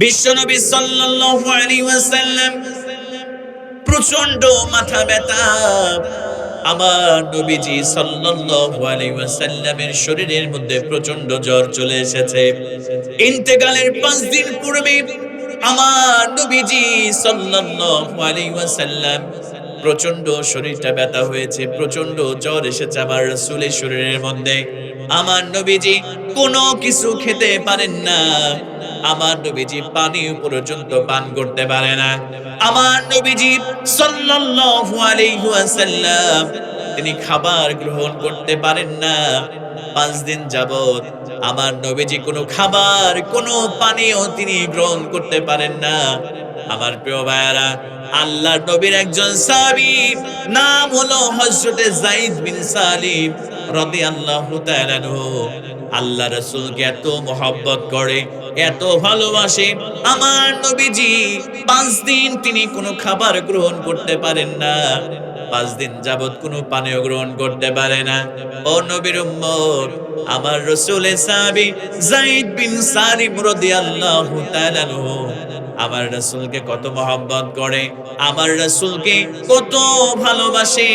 বিশ্বনবী সাল্লাল্লাহু আলাইহি ওয়াসাল্লাম প্রচন্ড মাথা ব্যথা। আমার নবীজি সাল্লাল্লাহু আলাইহি ওয়াসাল্লামের শরীরের মধ্যে প্রচন্ড জ্বর চলে এসেছে। ইন্তেকালের 5 দিন পূর্বে আমার নবীজি সাল্লাল্লাহু আলাইহি ওয়াসাল্লাম প্রচন্ড শরীরটা ব্যথা হয়েছে, প্রচন্ড জ্বর এসেছে আমার রাসূলের শরীরের মধ্যে। আমার নবীজি কোনো কিছু খেতে পারেন না, আমার নবীজি পানি পর্যন্ত পান করতে পারে না। আমার নবীজি সাল্লাল্লাহু আলাইহি ওয়াসাল্লাম তিনি খাবার গ্রহণ করতে পারেন না। 5 দিন যাবত আমার নবীজি কোনো খাবার, কোনো পানীয় তিনি গ্রহণ করতে পারেন না। আমার প্রিয় ভাইয়ারা, আল্লাহর নবীর একজন সাহাবী নাম হলো হযরত যায়েদ বিন সালিম রাদিয়াল্লাহু তাআলা আনহু। আল্লাহ রাসূলকে এত মহব্বত করে, এত ভালোবাসে। আমার নবীজি 5 দিন তিনি কোনো খাবার গ্রহণ করতে পারেন না, 5 দিন যাবত কোনো পানীয় গ্রহণ করতে পারে না। ও নবীর উম্মত, আমার রাসূলের সাহাবী যায়েদ বিন সালিম রাদিয়াল্লাহু তাআলা আনহু আমার রাসূলকে কত মহব্বত করে, আমার রাসূলকে কত ভালোবাসে।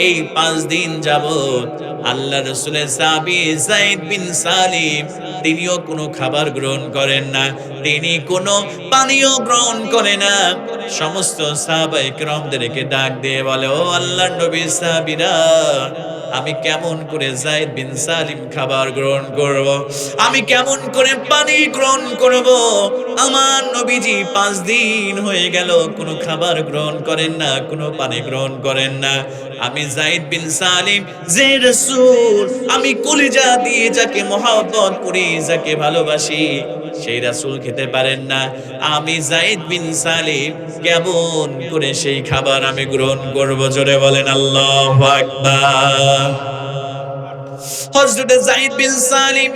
এই 5 দিন যাবত আল্লাহ রাসূলের সাহাবী যায়েদ বিন সালিম তিনিও কোনো খাবার গ্রহণ করেন না, তিনি কোনো পানীয় গ্রহণ করে না। সমস্ত সাহাবায়ে কেরামদেরকে ডাক দিয়ে বলে, ও আল্লাহর নবীর সাহাবীরা, আমি কেমন করে যায়েদ বিন সালিম খাবার গ্রহণ করব? আমি কেমন করে পানি গ্রহণ করব? আমার নবীজি 5 দিন হয়ে গেল কোনো খাবার গ্রহণ করেন না, কোনো পানি গ্রহণ করেন না। আমি যায়েদ বিন সালিম যে রাসূল, আমি কলিজা দিয়ে যাকে মহব্বত করি, যাকে ভালোবাসি, সেই রাসূল খেতে পারেন না। আমি যায়েদ বিন সালিম কেমন করে সেই খাবার আমি গ্রহণ করব? জোরে বলেন আল্লাহু আকবার। হযরত যায়েদ বিন সালিম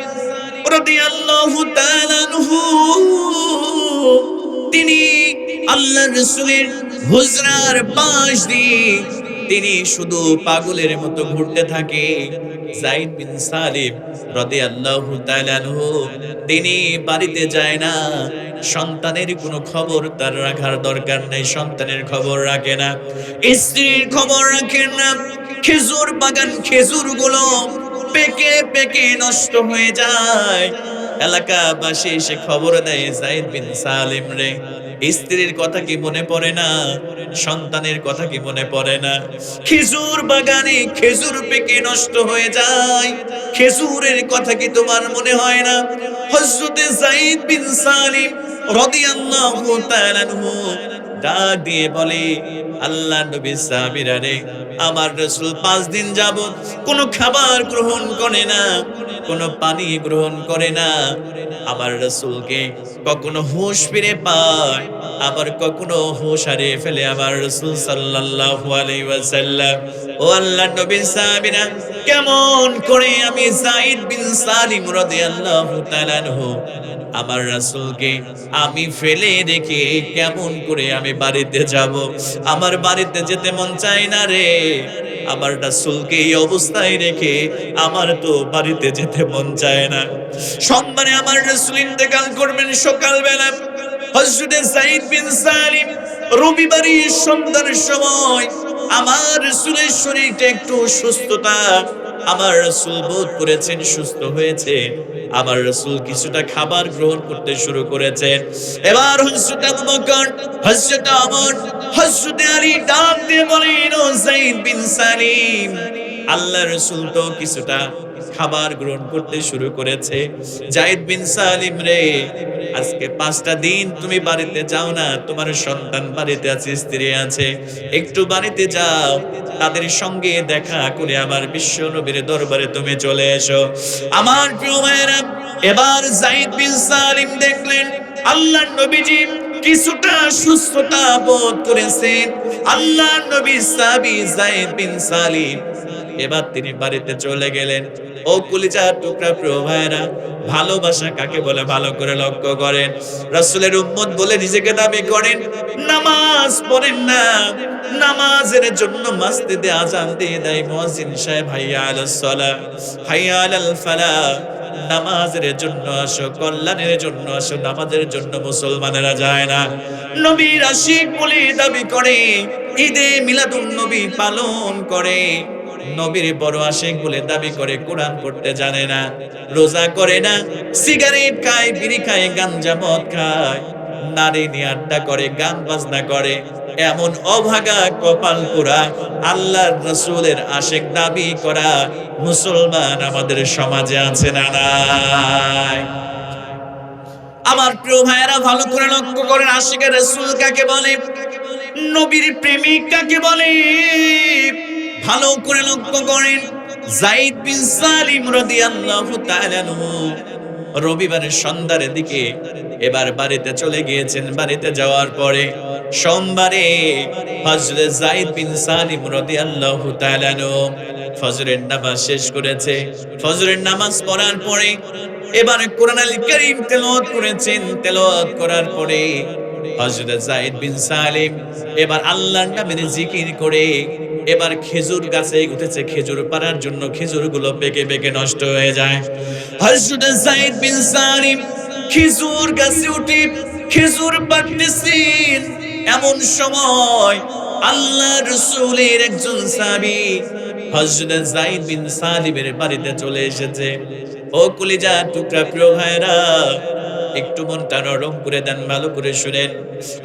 রাদিয়াল্লাহু তাআলা আনহু তিনি আল্লাহর রাসূলের হুজরার পাশ দিয়ে তিনি শুধু পাগলের মতো ঘুরতে থাকে। যায়েদ বিন সালিম রাদিয়াল্লাহু তাআলা আনহু তিনি বাড়িতে যায় না, সন্তানের কোনো খবর তার রাখার দরকার নেই, সন্তানের খবর রাখে না, স্ত্রীর খবর রাখেন না। খেজুর বাগান, খেজুরগুলো পেকে পেকে নষ্ট হয়ে যায়। এলাকাবাসী এসে খবর দেয়, যায়েদ বিন সালিম রে, স্ত্রীর কথা কি মনে পড়ে না? সন্তানের কথা কি মনে পড়ে না? খেজুর বাগানে খেজুর পেকে নষ্ট হয়ে যায়, খেজুরের কথা কি তোমার মনে হয় না? হযরত যায়েদ বিন সালিম রাদিয়াল্লাহু তাআলা আনহু ডাক দিয়ে বলে, আল্লাহর নবী সাহাবীরা রে, আমার রাসূল 5 দিন যাবত কোনো খাবার গ্রহণ করে না, কোনো পানি গ্রহণ করে না। আমার রাসূলকে কখনো হুঁশ ফিরে পায়, আবার কখনো হুঁশ হারিয়ে ফেলে আমার রাসূল সাল্লাল্লাহু আলাইহি ওয়াসাল্লাম। ও আল্লাহর নবীর সাহাবীরা, কেমন করে আমি যায়েদ বিন সালিম রাদিয়াল্লাহু তাআলা আনহু আমার রাসূলকে আমি ফেলে রেখে কেমন করে আমি বাড়িতে যাব? আমার বাড়িতে যেতে মন চায় না রে। আমার রাসূলকে এই অবস্থায় রেখে আমার তো বাড়িতে যেতে মন চায় না। সোমবারে আমার রাসূল ইন্তেকাল করবেন সকালবেলা। হযরত যায়েদ বিন সালিম রবিবারে সন্ধ্যার সময় আমার রাসূলের শরীরটা একটু সুস্থতা, আমার রাসূল বোধ করেছেন সুস্থ হয়েছে। আমার রাসূল কিছুটা খাবার গ্রহণ করতে শুরু করেছেন। এবার হযরত আবু বকর, হযরত ওমর, হযরত আলী ডাক দিয়ে বলেন, ও যায়েদ বিন সালিম, আল্লাহর রাসূল তো কিছুটা খাবার গ্রহণ করতে শুরু করেছে। যায়েদ বিন সালিম রে, আজকে 5টা দিন তুমি বাড়িতে যাও না, তোমার সন্তান বাড়িতে আছে, স্ত্রী আছে, একটু বাড়িতে যাও, তাদের সঙ্গে দেখা করে আমার বিশ্ব নবীর দরবারে তুমি চলে এসো। আমার প্রিয় ভাইয়েরা, এবার যায়েদ বিন সালিম দেখলেন আল্লাহর নবীজি কিছুটা সুস্থতা বোধ করেছেন। আল্লাহর নবীর সাহাবী যায়েদ বিন সালিম এবার তিনি বাড়িতে চলে গেলেন। ও কলিজার টুকরা প্রিয় ভাইরা, ভালোবাসা কাকে বলে ভালো করে লক্ষ্য করেন। রাসূলের উম্মত বলে নিজেকে দাবি করেন, নামাজ পড়েন না, নামাজের জন্য মসজিদে আযান দিয়ে দেয় মুয়াজ্জিন সাহেব, হাইয়া আলাস সালাহ, হাইয়া আলাল ফালাহ, নামাজের জন্য আসো, কল্যাণের জন্য আসো, নামাজের জন্য মুসলমানেরা যায় না। নবীর আশিক বলে দাবি করে, ঈদে মিলাদুন নবী পালন করে, নবীর বড় আশিক বলে দাবি করে, কোরআন পড়তে জানে না, রোজা করে না, সিগারেট খায়, বিড়ি খায়, গাঞ্জা মদ খায়, নারী নিয়ে আড্ডা করে, গান বাজনা করে। এমন অভাগা কপাল পোড়া আল্লাহর রাসূলের আশিক দাবি করা মুসলমান আমাদের সমাজে আছে না নাই? আমার প্রিয় ভাইয়েরা, ভালো করে লক্ষ্য করেন, আশিকে রাসূল কাকে বলে, নবীর প্রেমিক কাকে বলে? ভালো করে লক্ষ্য করেন। যায়েদ বিন সালিম রাদিয়াল্লাহু তাআলা আনহু রবিবারের সন্ধ্যার দিকে এবার বাড়িতে চলে গিয়েছেন। বাড়িতে যাওয়ার পরে সোমবারে হযরত যায়েদ বিন সালিম রাদিয়াল্লাহু তাআলা আনহু ফজরের নামাজ শেষ করেছে। ফজরের নামাজ পড়ার পরে এবার কোরআনুল কারীম তেলাওয়াত করেছেন। তেলাওয়াত করার পরে হযরত যায়েদ বিন সালিম এবার আল্লাহর নামের জিকির করে এবার খেজুর গাছে উঠেছে খেজুর পাড়ার জন্য। খেজুরগুলো পেকে পেকে নষ্ট হয়ে যায়। হযরত যায়েদ বিন সালিম খেজুর গাছে উঠে খেজুর পাড়তেছেন। এমন সময় আল্লাহর রাসূলের একজন সাহাবী হযরত যায়েদ বিন সালিমের বাড়িতে চলে এসেছে। ও কলিজার টুকরা প্রিয় ভাইরা, একটু মনটা নরম করে দেন, ভালো করে শুনেন।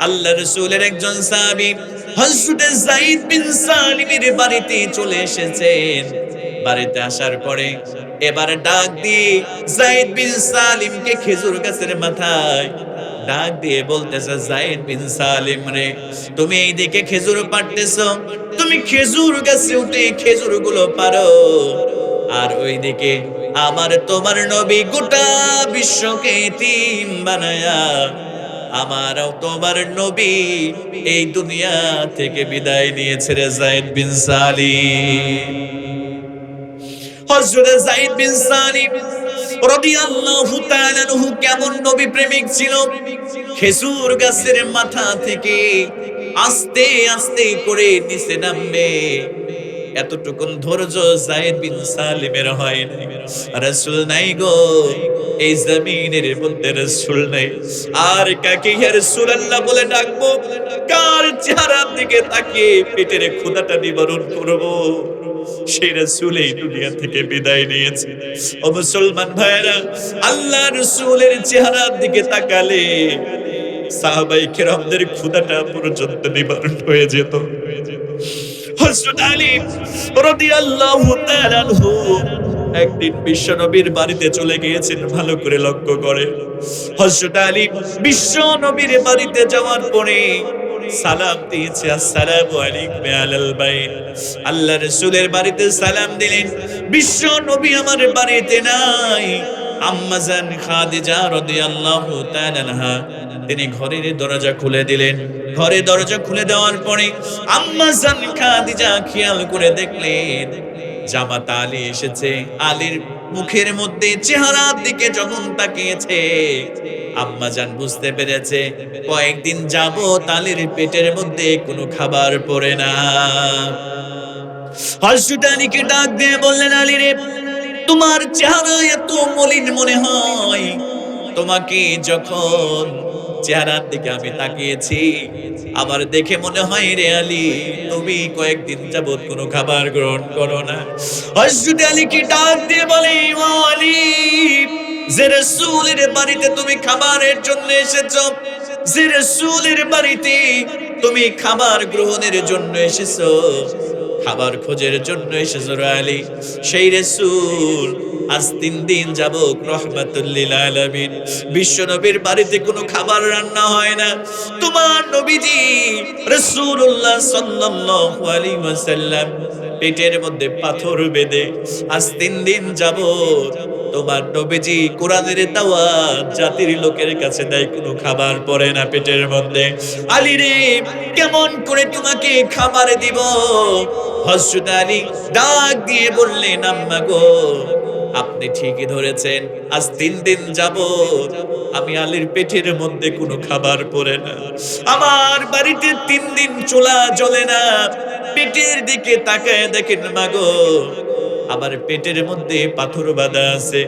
আল্লাহর রাসূলের একজন সাহাবী হযরত যায়েদ বিন সালিমের বাড়িতে চলে এসেছেন। বাড়িতে আসার পরে এবার ডাক দিয়ে যায়েদ বিন সালিমকে খেজুর গাছের মাথায় ডাক দিয়ে বলতেছে, যায়েদ বিন সালিম রে, তুমি এইদিকে খেজুর পাড়তেছো, তুমি খেজুর গাছে উঠে খেজুরগুলো পারো, আর ওইদিকে আমার তোমার নবী গোটা বিশ্বকে এতিম বানায়া আমার তোমার নবী এই দুনিয়া থেকে বিদায় নিয়েছে রে যায়েদ বিন সালিম। হযরত যায়েদ বিন সালিম রাদিয়াল্লাহু তাআলা আনহু কেমন নবী প্রেমিক ছিল! খেজুর গাছের মাথা থেকে আস্তে আস্তে করে নিচে নামবে, এতটুকুন ধৈর্য যায়েদ বিন সালিমের হয় না। রাসূল নাই গো, এই জমিনের মধ্যে রাসূল নাই, আর কাকে ইয়া রাসূলুল্লাহ বলে ডাকবো? কার চেহারার দিকে তাকিয়ে পেটের ক্ষুধাটা নিবারণ করব? সেই রাসূল এই দুনিয়া থেকে বিদায় নিয়েছে। ও মুসলমান ভাইরা, আল্লাহর রাসূলের চেহারার দিকে তাকালে সাহাবায়ে কেরামদের ক্ষুধাটা পর্যন্ত নিবারণ হয়ে যেত। হযরত আলী রাদিয়াল্লাহু তাআলা আনহু একদিন বিশ্ব নবীর বাড়িতে চলে গিয়েছেন। ভালো করে লক্ষ্য করে, হযরত আলী বিশ্ব নবীর বাড়িতে যাওয়ার পরে সালাম দিয়েছে, আসসালামু আলাইকুম আলাল বাইত। আল্লাহর রাসূলের বাড়িতে সালাম দিলেন। বিশ্ব নবী আমার বাড়িতে নাই। আম্মা জান খাদিজা রাদিয়াল্লাহু তাআলা আনহা তিনি ঘরের দরজা খুলে দিলেন। ঘরে দরজা খুলে দেওয়ার পরে আম্মা জান খাদিজা খেয়াল করে দেখলেন জামাতা আলী এসেছে। আলীর মুখের মধ্যে চেহারার দিকে যখন তাকিয়েছে, আম্মা জান বুঝতে পেরেছে কয়েকদিন যাবত আলীর পেটের মধ্যে কোনো খাবার পড়ে না। হযরত আলীকে ডাক দিয়ে বললেন, আলী রে, তোমার চেহারা এত মলিন মনে হয়, তোমাকে যখন চেহারার দিকে আমি তাকিয়েছি আমার দেখে মনে হয় রে আলী, তুমি কয়েকদিন যাবত কোনো খাবার গ্রহণ করো না। হযরত আলীকে ডাক দিয়ে বলে, ও আলী, যে রাসূলের বাড়িতে তুমি খাবারের জন্য এসেছো, যে রাসূলের বাড়িতে তুমি খাবার গ্রহণের জন্য এসেছো, খাবার খোঁজের জন্য এসেছো রে আলী, সেই রাসূল আজ 3 দিন যাবত রাহমাতুল লিল আলামিন বিশ্ব নবীর বাড়িতে কোনো খাবার রান্না হয় না। তোমার নবীজি রাসূলুল্লাহ সাল্লাল্লাহু আলাইহি ওয়াসাল্লাম পেটের মধ্যে পাথর বেঁধে আজ 3 দিন যাবত তোমার নবীজি কোরআনের দাওয়াত জাতির লোকের কাছে দেয়, কোনো খাবার পড়ে না পেটের মধ্যে। আলী রে, কেমন করে তোমাকে খাবার দিব? হযরত আলী ডাক দিয়ে বললেন, আম্মা গো, আপনি ঠিকই ধরেছেন, আজ 3 দিন যাবত আমি আলীর পেটের মধ্যে কোনো খাবার পড়ে না। আমার বাড়িতে 3 দিন চুলা জ্বলে না। পেটের দিকে তাকায় দেখেন মাগো, আমার পেটের মধ্যে পাথর বাঁধা আছে,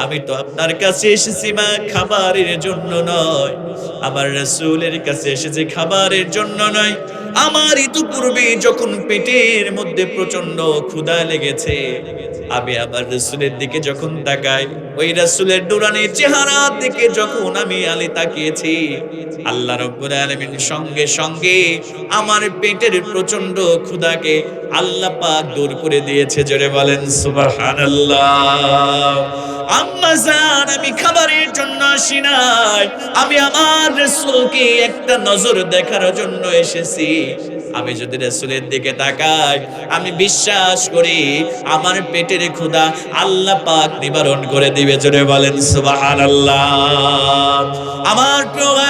আমি তো আপনার কাছে এসেছি মা খাবারের জন্য নয়, আমার রাসূলের কাছে এসেছি খাবারের জন্য নয়। আমার ইতিপূর্বে যখন পেটের মধ্যে প্রচন্ড ক্ষুধা লেগেছে, আমি আমার রাসূলের দিকে যখন তাকাই, ওই রাসূলের নুরানি চেহারা দিকে যখন আমি তাকিয়েছি, আল্লাহ রাব্বুল আলামিন সঙ্গে সঙ্গে আমার পেটের প্রচন্ড ক্ষুধাকে আল্লাহ পাক দূর করে দিয়েছে। জোরে বলেন সুবহানাল্লাহ। আম্মা জান, আমি খাবারের জন্য আসি নাই, আমি আমার রাসূলকে একটা নজর দেখার জন্য এসেছি। আমি যদি রাসূলের দিকে তাকাই, আমি বিশ্বাস করি আমার পেটের ক্ষুধা আল্লাহ পাক নিবারণ করে দিবে। জোরে বলেন সুবহানাল্লাহ। আমার প্রভু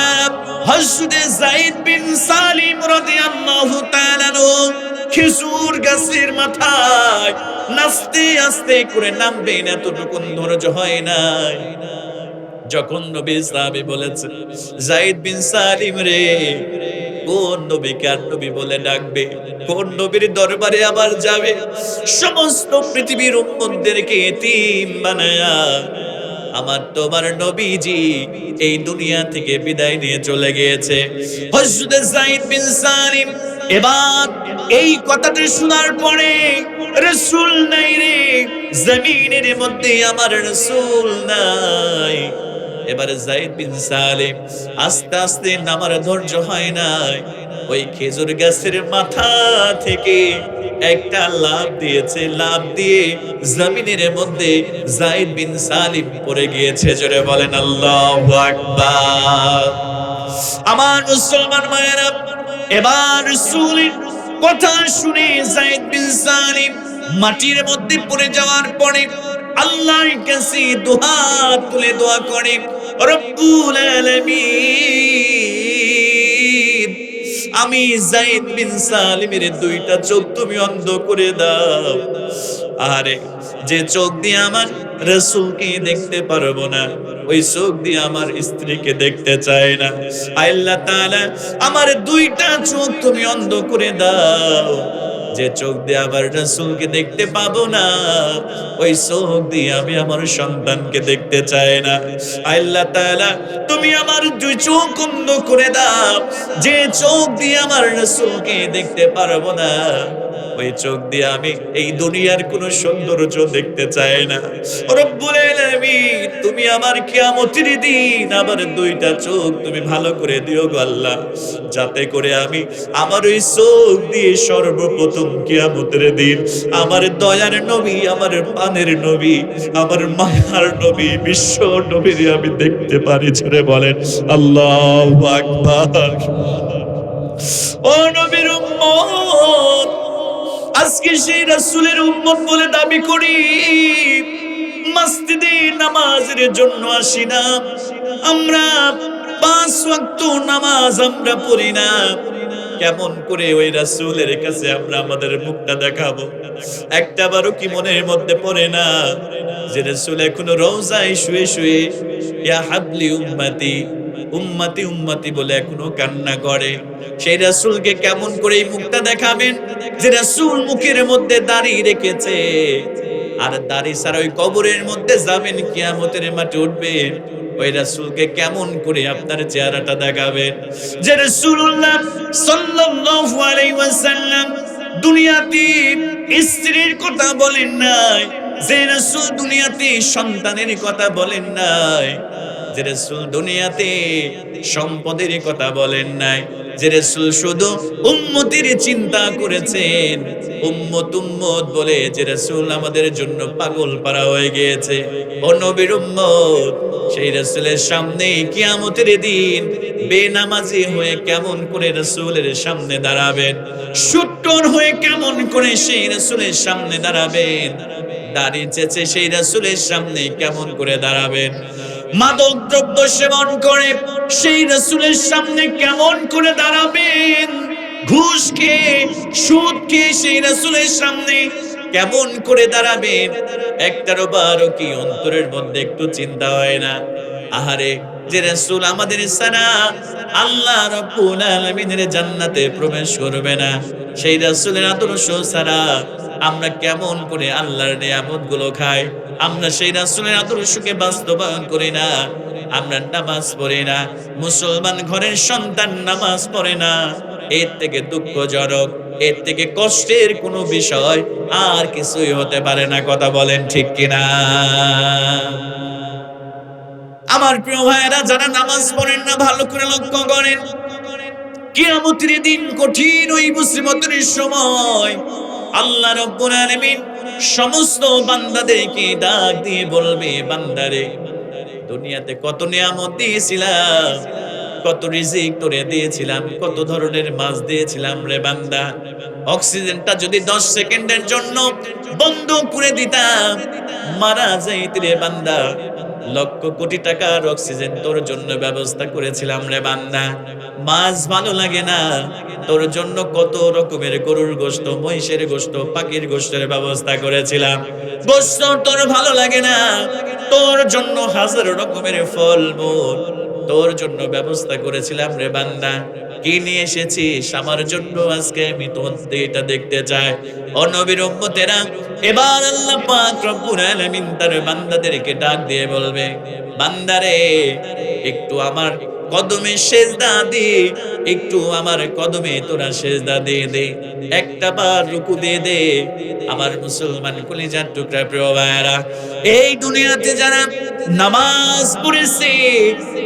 হযরত যায়েদ বিন সালিম রাদিয়াল্লাহু তাআলা খেজুর গাছের মাথায় নাচতে আস্তে করে নামবেন, এতটুকু ধৈর্য হয় নাই। যখন নবী সাহাবী বলেছে, যায়েদ বিন সালিম রে, কোন নবীকে আর নবী বলে ডাকবে, কোন নবীর দরবারে আবার যাবে? সমস্ত পৃথিবীর উম্মতদেরকে এতিম বানায়া আমার তোমার নবীজি এই দুনিয়া থেকে বিদায় নিয়ে চলে গিয়েছে। হযরত যায়েদ বিন সালিম এবার এই কথাটা শোনার পরে, রাসূল নাই রে, জমিনের মধ্যে আমার রাসূল নাই। এবারে যায়েদ বিন সালিম আস্তে আস্তে নামার ধৈর্য হয় নাই, ওই খেজুর গাছের মাথা থেকে একটা লাফ দিয়েছে, লাফ দিয়ে জমিনের মধ্যে যায়েদ বিন সালিম পড়ে গিয়েছে। জোরে বলেন আল্লাহু আকবার। আমার মুসলমান মায়েরা, এবার রাসূলের কথা শুনে যায়েদ বিন সালিম মাটির মধ্যে পড়ে যাওয়ার পরে আল্লাহর কাছে দুহাত তুলে দোয়া করে, রব্বুল আলামিন, আমি যায়েদ বিন সালিমের দুইটা চোখ তুমি অন্ধ করে দাও। আরে যে চোখ দিয়ে আমার রাসূলকে দেখতে পারবো না, ওই চোখ দিয়ে আমার স্ত্রীকে দেখতে চায় না, আল্লাহ তাআলা আমার দুইটা চোখ তুমি অন্ধ করে দাও। যে চোখ দিয়ে আবার রাসূলকে দেখতে পাবো না, ওই চোখ দিয়ে আমি আমার সন্তানকে দেখতে চাই না। আল্লাহ তাআলা তুমি আমার দুই চোখ অন্ধ করে দাও। যে চোখ দিয়ে আমার রাসূলকে দেখতে পারবো না, ওই চোখ দিয়ে আমি এই দুনিয়ার কোন সৌন্দর্য দেখতে চাই না। রব্বুল আলামিন, তুমি আমার কিয়ামতের দিন আবার দুইটা চোখ তুমি ভালো করে দিও গো আল্লাহ, যাতে করে আমি আমার ওই চোখ দিয়ে সর্বপ্রথম কিয়ামতের দিন আমার দয়ার নবী, আমার পানের নবী, আমার মায়ার নবী, বিশ্ব নবীর আমি দেখতে পারি। ছেড়ে বলেন আল্লাহু আকবার। ও নবীর উম্মত, আজকে সেই রাসূলের উম্মত বলে দাবি করি, মসজিদে নামাজের জন্য আসি না, আমরা 5 ওয়াক্ত নামাজ আমরা পড়ি না। কেমন করে ওই রাসূলের কাছে আমরা আমাদের মুখটা দেখাবো? একটাবারও কি মনের মধ্যে পড়ে না যে রাসূল এখনো রওজায় শুয়ে শুয়ে ইয়া হাবলি উম্মতি উম্মতি উম্মতি বলে এখনো কান্না করে? সেই রাসূলকে কেমন করে এই মুখটা দেখাবেন যে রাসূল মুখের মধ্যে দাড়ি রেখেছে, আর দাড়ি ছাড়া ওই কবরের মধ্যে যাবেন, কিয়ামতের মাঠে উঠবেন? ওই রাসূলকে কেমন করে আপনার চেহারাটা দেখাবেন? যে রাসূলুল্লাহ সাল্লাল্লাহু আলাইহি ওয়াসাল্লাম দুনিয়াতে স্ত্রীর কথা বলেন নাই, যে রাসূল দুনিয়াতে সন্তানের কথা বলেন নাই, যে রাসূল দুনিয়াতে সম্পদের কথা বলেন নাই, যে রাসূল শুধু উম্মতের চিন্তা করেছেন, উম্মত উম্মত বলে যে রাসূল আমাদের জন্য পাগল পারা হয়ে গিয়েছে। ও নবীর উম্মত, সেই রাসূলের সামনে কিয়ামতের দিন বেনামাজি হয়ে কেমন করে রাসূলের সামনে দাঁড়াবেন? সুট্টর হয়ে কেমন করে সেই রাসূলের সামনে দাঁড়াবেন? দাড়ি চেঁচে সেই রাসূলের সামনে কেমন করে দাঁড়াবেন? মাদক দ্রব্য সেবন করে সেই রাসূলের সামনে কেমন করে দাঁড়াবেন? ঘুষ খেয়ে সুদ খেয়ে সেই রাসূলের সামনে কেমন করে দাঁড়াবেন? একটারও বারো কি অন্তরের মধ্যে একটু চিন্তা হয় না? আহারে, যে রাসূল আমাদের ছাড়া আল্লাহ রাব্বুল আলামিনের জান্নাতে প্রবেশ করবে না, সেই রাসূলের আদর্শ ছাড়া আমরা কেমন করে আল্লাহর নিয়ামতগুলো খাই, আমরা সেই রাসূলের আদর্শকে বাস্তবায়ন করি না। আমরা নামাজ পড়ি না, মুসলমান ঘরের সন্তান নামাজ পড়ে না। এর থেকে দুঃখজনক, এর থেকে কষ্টের কোনো বিষয় আর কিছুই হতে পারে না। কথা বলেন ঠিক কিনা? আমার প্রিয় ভাইয়েরা, যারা নামাজ পড়েন না ভালো করে লক্ষ্য করেন, কিয়ামতের দিন কঠিন ওই মুসিবতের সময় আল্লাহ রাব্বুল আলামিন সমস্ত বান্দাদেরকে ডাক দিয়ে বলবে, বান্দারে দুনিয়াতে কত নিয়ামত দিয়েছিলাম, কত রিজিক তোরে দিয়েছিলাম, কত ধরনের মাছ দিয়েছিলাম রে বান্দা। অক্সিজেনটা যদি 10 সেকেন্ডের জন্য বন্ধ করে দিতাম, মারা যাইতি রে বান্দা। লক্ষ কোটি টাকার অক্সিজেন তোর জন্য ব্যবস্থা করেছিলাম রে বান্দা। মাছ ভালো লাগে না, তোর জন্য কত রকমের গরুর গোশত, মহিষের গোশত, পাখির গোশতের ব্যবস্থা করেছিলাম। গোশত তোর ভালো লাগে না, তোর জন্য হাজার রকমের ফল মূল তোর জন্য ব্যবস্থা করেছিলাম রে বান্দা। কি নিয়ে এসেছিস আমার জন্য আজকে আমি তোমার এটা দেখতে চাই। ও নবীর উম্মতেরা, এবার আল্লাহ পাক রব্বুল আলামিন তার বান্দাদেরকে ডাক দিয়ে বলবে, বান্দারে একটু আমার কদমে সেজদা দে, একটু আমার কদমে তোরা সেজদা দিয়ে দে, একটা বার রুকু দিয়ে দে। আমার মুসলমান কলিজার টুকরা প্রিয় ভাইয়েরা, এই দুনিয়াতে যারা নামাজ পড়েছে,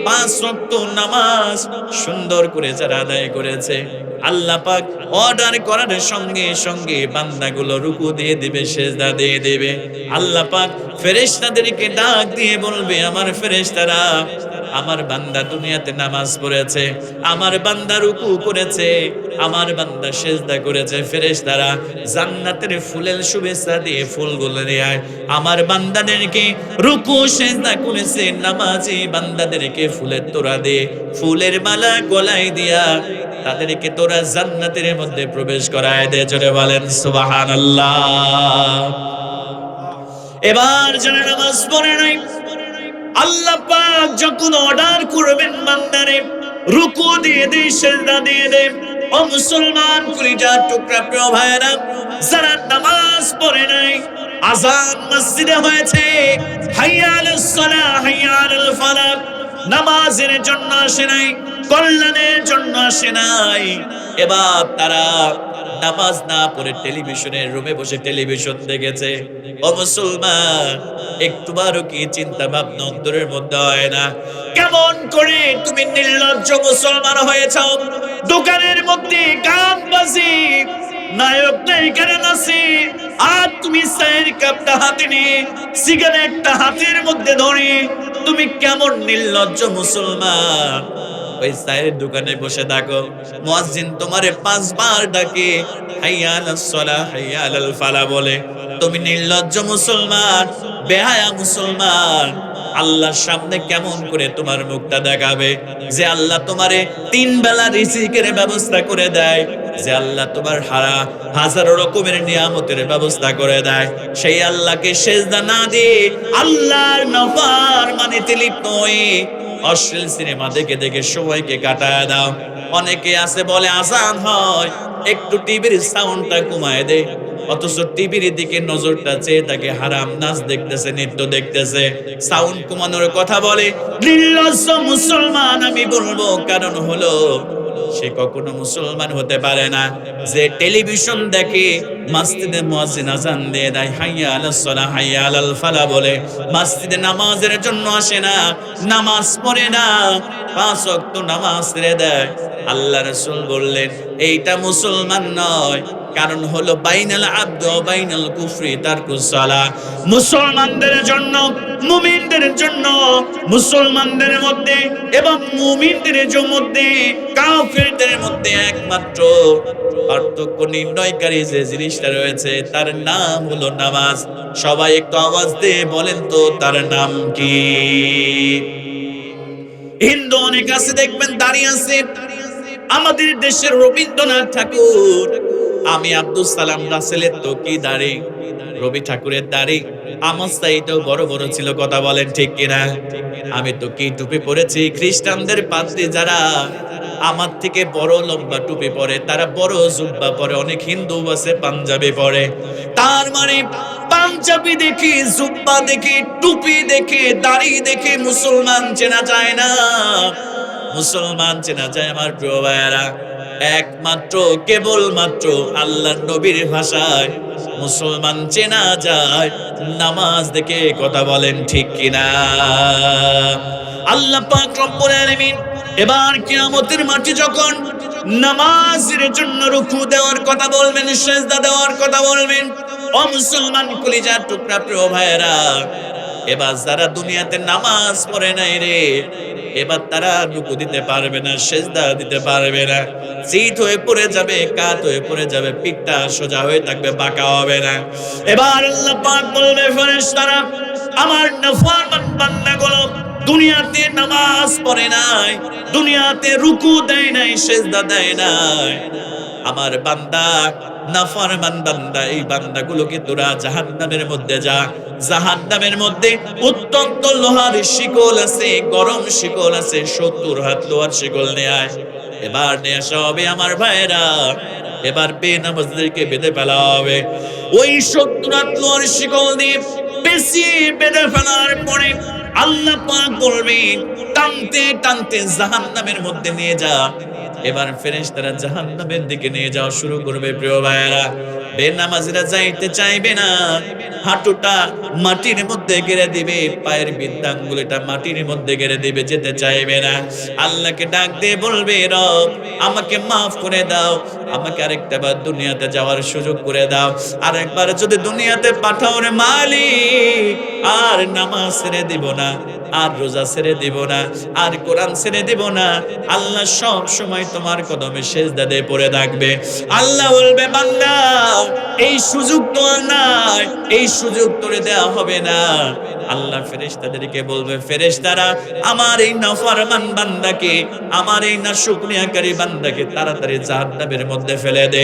5 ওয়াক্ত নামাজ সুন্দর করে যারা আদায় করেছে, আল্লাহ পাক অর্ডার করার সঙ্গে সঙ্গে বান্দাগুলো রুকু দিয়ে দিবে, সেজদা দিয়ে দিবে। আল্লাহ পাক ফেরেশতাদেরকে ডাক দিয়ে বলবে, আমার ফেরেশতারা, আমার বান্দা দুনিয়াতে নামাজ পড়েছে, আমার বান্দা রুকু করেছে, আমার বান্দা সেজদা করেছে। ফেরেশতারা জান্নাতের ফুলের শুভেচ্ছা দিয়ে ফুলগুলো নিয়ে আয়। আমার বান্দাদেরকে রুকু সেজদা করেছে নামাজি বান্দাদেরকে ফুলের তোড়া দিয়ে, ফুলের মালা গলায় দিয়া তাদেরকে তোরা জান্নাতের মধ্যে প্রবেশ করায় দে। জোরে বলেন সুবহানাল্লাহ। এবার যারা নামাজ পড়ে নাই, আল্লাহ পাক যখন অর্ডার করবেন বান্দারে রুকু দিয়ে দে, সেজদা দিয়ে দে। ও মুসলমান কলিজার টুকরা প্রিয় ভাইরা, যারা নামাজ পড়ে নাই, আযান মসজিদে হয়েছে, হাইয়া আলাস সালাহ, হাইয়া আলাল ফালাহ, নামাজের জন্য আসে নাই, কল্যাণের জন্য আসে নাই। এবার তারা নামাজ না পড়ে টেলিভিশনের রুমে বসে টেলিভিশন দেখেছে। ও মুসলমান, একটুবারও কি চিন্তা ভাবনা অন্তরের মধ্যে হয় না? কেমন করে তুমি নির্লজ্জ মুসলমান হয়েছ? দোকানের মধ্যে গান বাজি, নায়ক নায়িকারা নাচে, আর তুমি চায়ের কাপটা হাতে নিয়ে সিগারেটটা হাতের মধ্যে ধরে তুমি কেমন নির্লজ্জ মুসলমান। ওই চায়ের দোকানে বসে থাকো, মুয়াজ্জিন তোমারে 5 বার ডাকে, হাইয়া আলাস সালাহ, হাইয়া আলাল ফালাহ বলে, তুমি নির্লজ্জ মুসলমান, বেহায়া মুসলমান। আল্লাহর সামনে কেমন করে তোমার মুখটা দেখাবে? যে আল্লাহ তোমারে 3 বেলা রিজিকের ব্যবস্থা করে দেয়, যে আল্লাহ তোমার হাজারো রকমের নিয়ামতের ব্যবস্থা করে দেয়, সেই আল্লাহকে সেজদা না দিয়ে আল্লাহর নাফরমানিতে লিপ্ত হয়ে অশ্লীল সিনেমা দেখে দেখে সময়কে কাটায় দাও। অনেকে আছে বলে আজান হয়, একটু টিভির সাউন্ডটা কমায় দে, অথচ টিভির দিকে নজরটা চেয়ে তাকে হারাম নাচ দেখতেছে, নৃত্য দেখতেছে, সাউন্ড কমানোর কথা বলে। নির্লজ্জ মুসলমান আমি বলবো, কারণ হলো সে কখনো মুসলমান হতে পারে না। যে টেলিভিশন দেখে, মসজিদে মুয়াজ্জিন আযান দিয়ে দেয়, হাইয়া আলাস সালাহ, হাইয়া আলাল ফালাহ বলে, মসজিদে নামাজের জন্য আসে না, নামাজ পড়ে না, 5 ওয়াক্ত নামাজ ছেড়ে দেয়। আল্লাহ রাসূল বললেন, এইটা মুসলমান নয়। কারণ হলো বাইনাল আবদ ওয়া বাইনাল কুফরি তারকুস সালাহ। মুসলমানদের জন্য, মুমিনদের জন্য, মুসলমানদের মধ্যে এবং মুমিনদের মধ্যে, কাফেরদের মধ্যে একমাত্র পার্থক্য নির্ণয়কারী যে জিনিসটা রয়েছে তার নাম হলো নামাজ। সবাই একটু আওয়াজ দিয়ে বলেন তো, তার নাম কি? হিন্দু অনেক আছে দেখবেন দাঁড়িয়ে আছে। আমাদের দেশের রবীন্দ্রনাথ ঠাকুর, আমি আব্দুল সালাম রাসেলের তো কি দাড়ি, রবি ঠাকুরের দাড়ি, আমার চাইতেও বড় বড় ছিল, কথা বলেন ঠিক কিনা? আমি তো কি টুপি পরেছি, খ্রিস্টানদের পাদ্রী যারা আমার থেকে বড় লম্বা টুপি পরে, তারা বড় জুব্বা পরে, অনেক হিন্দু আছে পাঞ্জাবি পরে। তার মানে পাঞ্জাবি দেখে, জুব্বা দেখে, টুপি দেখে, দাড়ি দেখে মুসলমান চেনা যায় না। মুসলমান চেনা যায় আমার প্রিয় ভাইয়েরা একমাত্র কেবলমাত্র আল্লাহর নবীর ভাষায়। মুসলমান চেনা যায় নামাজ দেখে, কথা বলেন ঠিক কিনা? আল্লাহ পাক রব্বুল আলামিন এবার কিয়ামতের মাঠে যখন নামাজের জন্য রুকু দেওয়ার কথা বলবেন, সিজদা দেওয়ার কথা বলবেন, ও মুসলমান কলিজার টুকরা প্রিয় ভাইয়েরা, এবার যারা দুনিয়াতে নামাজ পড়ে নাই রে, এবার তারা রুকু দিতে পারবে না, সিজদা দিতে পারবে না, চিত হয়ে পড়ে যাবে, কাত হয়ে পড়ে যাবে, পিঠটা সোজা হয়ে থাকবে, বাঁকা হবে না। এবার আল্লাহ পাক বলবে, ফেরেশতারা আমার নাফরমান বান্দাগুলো দুনিয়াতে নামাজ পড়ে নাই, দুনিয়াতে রুকু দেয় নাই, সিজদা দেয় নাই, আমার বান্দা নাফরমান বান্দা, এই বান্দাগুলোকে তোরা জাহান্নামের মধ্যে যা। জাহান্নামের মধ্যে উত্তপ্ত লোহার শিকল আছে, গরম শিকল আছে, 70 হাত লোহার শিকল নিয়ে আয়। এবার নিয়ে আসা হবে আমার ভাইরা, এবার বেনামাজদেরকে বেঁধে ফেলা হবে। ওই 70 হাত লোহার শিকল দিয়ে পেঁচিয়ে বেঁধে ফেলার পরে আল্লাহ পাক বলবেন, টানতে টানতে জাহান্নামের মধ্যে নিয়ে যা। এবার ফেরেশতারা জাহান্নামের দিকে নিয়ে যাওয়া শুরু করবে। প্রিয় ভাইয়েরা, বেনামাজিরা যাইতে চাইবে না, হাঁটুটা মাটির মধ্যে গেড়ে দিবে, পায়ের বৃদ্ধাঙ্গুলিটা মাটির মধ্যে গেড়ে দিবে, যেতে চাইবে না। আল্লাহকে ডাক দিয়ে বলবে, রব আমাকে মাফ করে দাও, আমাকে আরেকটা বার দুনিয়াতে যাওয়ার সুযোগ করে দাও, আরেকবার যদি দুনিয়াতে পাঠাও রে মালিক, আর নামাজ ছেড়ে দিব না, আর রোজা ছেড়ে দিব না, আর কোরআন ছেড়ে দিব না। আল্লাহ সব সময় তোমার কদমে সিজদা দিয়ে পড়ে থাকবে। আল্লাহ বলবে, বান্দা এই সুযোগ তো আর নাই, এই সুযোগ তোরে দেয়া হবে না। আল্লাহ ফেরেশতাদেরকে বলবে, ফেরেশতারা আমার এই নাফরমান বান্দাকে, আমার এই নাশুকরিয়াকারী বান্দাকে তাড়াতাড়ি জাহান্নামের মধ্যে ফেলে দে।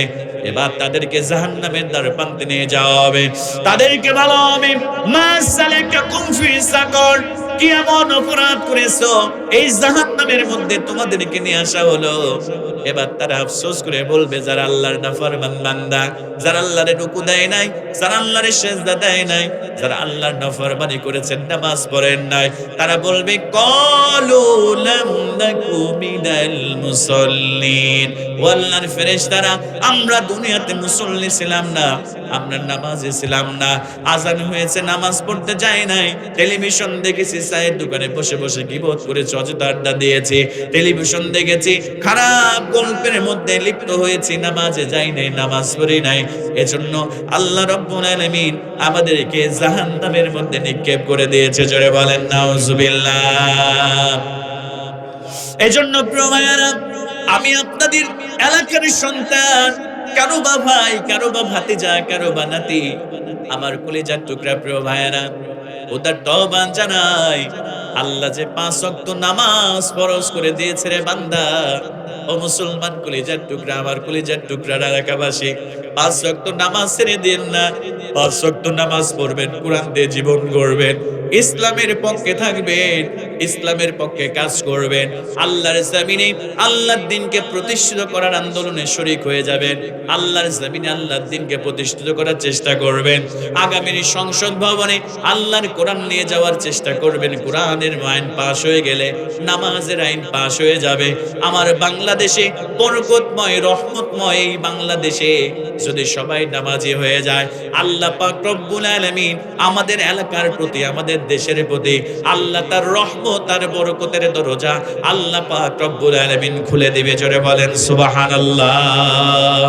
এবার তাদেরকে জাহান্নামের দ্বারপ্রান্তে নিয়ে যাওয়া হবে। তাদেরকে বলা হবে, মা সালাকাকুম ফি সাকর, কি এমন অপরাধ করেছো এই জাহান্নামের মধ্যে তোমাদেরকে নিয়ে আসা হলো? এবার তারা আফসোস করে বলবে, যারা আল্লাহর নাফরমান বান্দা, যারা আল্লাহরে রুকু দেয় নাই, যারা আল্লাহরে সিজদা দেয় নাই, যারা আল্লাহর নাফরমানি করেছেন, নামাজ পড়েন নাই, তারা বলবে, ক্বালু লাম নাকু মিনাল মুসাল্লিন। ও আল্লাহর ফেরেশতারা, আমরা দুনিয়াতে মুসল্লি ছিলাম না, আমরা নামাজে ছিলাম না, আজান হয়েছে নামাজ পড়তে যাই নাই, টেলিভিশন দেখেছি, চায়ের দোকানে বসে বসে গীবত করেছি, অযথা আড্ডা দিয়েছি, টেলিভিশন দেখেছি, খারাপ গল্পের মধ্যে লিপ্ত হয়েছি, নামাজে যাই নাই, নামাজ পড়ি নাই। এজন্য আল্লাহ রাব্বুল আলামিন আমাদেরকে জাহান্নামের মধ্যে নিক্ষেপ করে দিয়েছে। জোরে বলেন নাউজুবিল্লাহ। এজন্য প্রিয় ভাইয়েরা, আমি আপনাদের এলাকার সন্তান, কারো বা ভাই, কারো বা ভাতিজা, কারো বা নাতি, আমার কলিজার টুকরা প্রিয় ভাইয়েরা, ওদের তওবা জানাই। আল্লাহ যে 5 ওয়াক্ত নামাজ ফরজ করে দিয়েছে রে বান্দা, ও মুসলমান কলিজার টুকরা, আমার কলিজার টুকরা এলাকাবাসী, 5 ওয়াক্ত নামাজ ছেড়ে দিন না। 5 ওয়াক্ত নামাজ পড়বেন, কোরআন দিয়ে জীবন গড়বেন, ইসলামের পক্ষে থাকবেন, ইসলামের পক্ষে কাজ করবেন, আল্লাহর জমিনে আল্লাহর দ্বীনকে প্রতিষ্ঠিত করার আন্দোলনে শরীক হয়ে যাবেন, আল্লাহর জমিনে আল্লাহর দ্বীনকে প্রতিষ্ঠিত করার চেষ্টা করবেন। আগামীর সংসদ ভবনে আল্লাহর কোরআন নিয়ে যাওয়ার চেষ্টা করবেন। কোরআনের আইন পাশ হয়ে গেলে নামাজের আইন পাশ হয়ে যাবে। আমার বাংলাদেশে বরকতময়, রহমতময় এই বাংলাদেশে যদি সবাই নামাজি হয়ে যায়, আল্লাহ পাক রব্বুল আলামিন আমাদের এলাকার প্রতি, আমাদের দেশের প্রতি আল্লাহ তার রহমত, তার বরকতের দরজা আল্লাহ পাক রব্বুল আলামিন খুলে দিবে। জোরে বলেন সুবহানাল্লাহ।